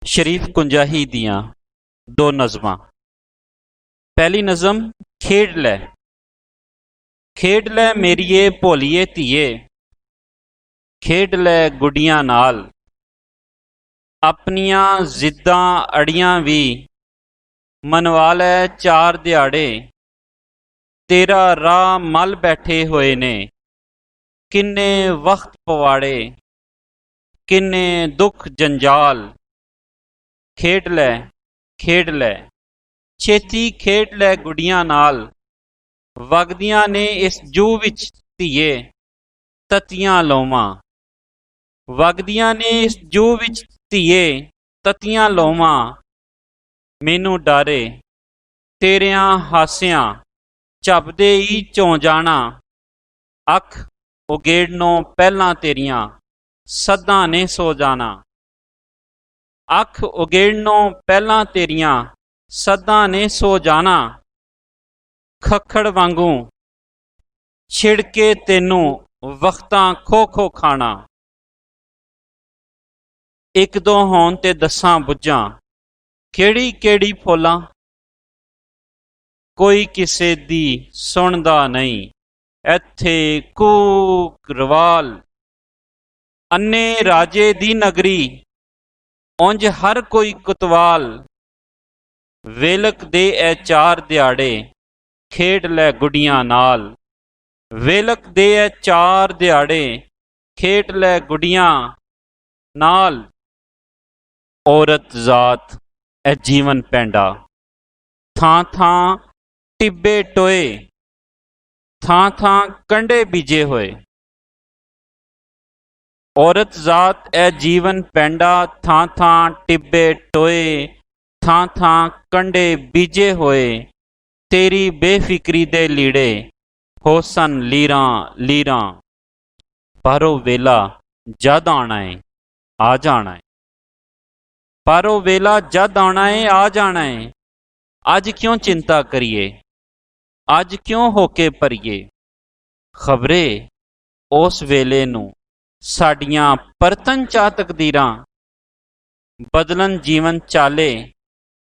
शरीफ कुंजाही दियां दो नज़मां। पहली नज़म खेड लै। खेड लै मेरिए भोलिए धीए, खेड लै गुड्डियां नाल। अपनियां जिद्दां अड़ियां भी मनवा लै चार दिहाड़े। तेरा राह मल बैठे होए ने किन्ने वक्त पवाड़े, किन्ने दुख जंजाल। खेड लै खेड लै छेती खेड लै गुड्डियां नाल। वगदियां ने इस जू विच धीए ततियां लोवां। वगदियां ने इस जू विच धीए ततियां लोवां। मैनू डारे तेरियां हासियां झपदे ही चौं जाना। अख उगेड़नों पहलां तेरियां सद्दां ने सो जाना। अख उगेड़नों पहलां तेरियां सद्दां ने सो जाना। खखड़ वांगू छिड़के तेनू वक्तां खो खो खाना। एक दो होन ते दसां बुझां केड़ी केड़ी फोलां। कोई किसे दी सुनदा नहीं एथे कूक रवाल। अन्ने राजे दी नगरी उंज हर कोई कुतवाल। वेलक दे ए चार दिहाड़े खेड लै गुड्डियां नाल। वेलक दे ए चार दिहाड़े खेड लै गुड्डियां नाल। औरत जात ए जीवन पैंडा थां थां टिब्बे टोए, थां थां कंडे बीजे होए। औरत जात ए जीवन पैंडा थां थां टिब्बे टोए, थां थां कंडे बीजे होए। तेरी बेफिक्री दे लीड़े होसन लीरां लीरां। पर ओ वेला जद आना है आ जाना है। पर ओ वेला जद आना है आ जाना है। अज क्यों चिंता करिए, अज क्यों होके भरिए। खबरे उस वेले नूं साडियां परतन चा तकदीरां बदलन जीवन चाले।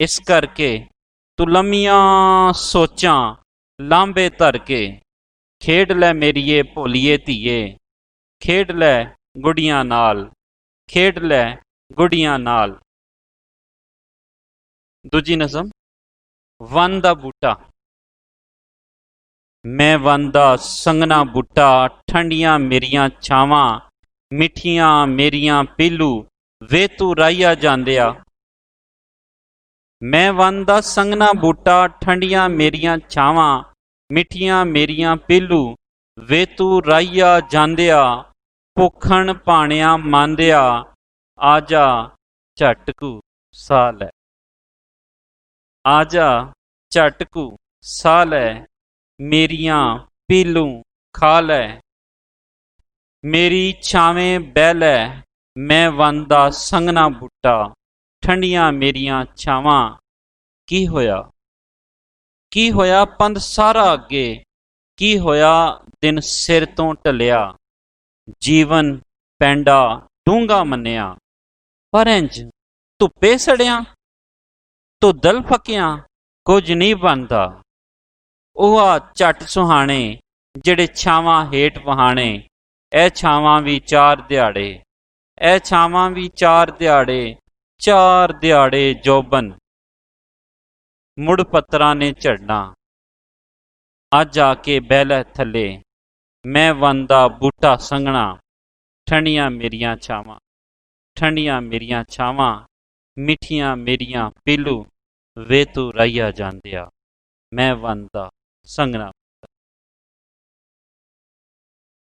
इस करके तू लम्मियां सोचां लांबे धर के। खेड लै मेरिए भोलिए धीए, खेड लै गुड्डियां नाल। खेड लै गुड्डियां नाल। दूजी नज़म वन दा बूटा। मैं वन दा संगना बूटा ठंडियां मेरियां छावां। मिठियां मेरियां पीलू वे तू राइया जांदिया। मैं वन दा संगना बूटा ठंडियां मेरियां छावां। मिठियां मेरियां पीलू वे तू राइया जांदिया। भुखण भाणिया मांदिया आजा झटकू साह लै। आजा झटकू साह लै मेरियां पीलू खा लै। मेरी छावें बह लै मैं वन दा संगना बूटा ठंडियां मेरियां छावां। की होया पंध सारा अगे, की होया दिन सिर तो टलिया। जीवन पैंडा डूंगा मन्निया पर इंज धुप्पे सड़िया। धुदल फकिया कुछ नहीं बनता। ਉਹ ਆ ਝੱਟ ਸੁਹਾਣੇ ਜਿਹੜੇ ਛਾਵਾਂ ਹੇਠ ਵਹਾਣੇ। ਇਹ ਛਾਵਾਂ ਵੀ ਚਾਰ ਦਿਹਾੜੇ, ਇਹ ਛਾਵਾਂ ਵੀ ਚਾਰ ਦਿਹਾੜੇ। ਚਾਰ ਦਿਹਾੜੇ ਜੋਬਨ ਮੁੜ ਪੱਤਰਾਂ ਨੇ ਝੜਨਾ। ਅੱਜ ਆ ਕੇ ਬਹਿ ਲੈ ਥੱਲੇ ਮੈਂ ਵਨ ਦਾ ਬੂਟਾ ਸੰਘਣਾ। ਠੰਡੀਆਂ ਮੇਰੀਆਂ ਛਾਵਾਂ, ਠੰਡੀਆਂ ਮੇਰੀਆਂ ਛਾਵਾਂ। ਮਿੱਠੀਆਂ ਮੇਰੀਆਂ ਪੀਲੂ ਵੇ ਤੂੰ ਰਾਈਆ ਜਾਂਦਿਆ। मैं वन दा संगना।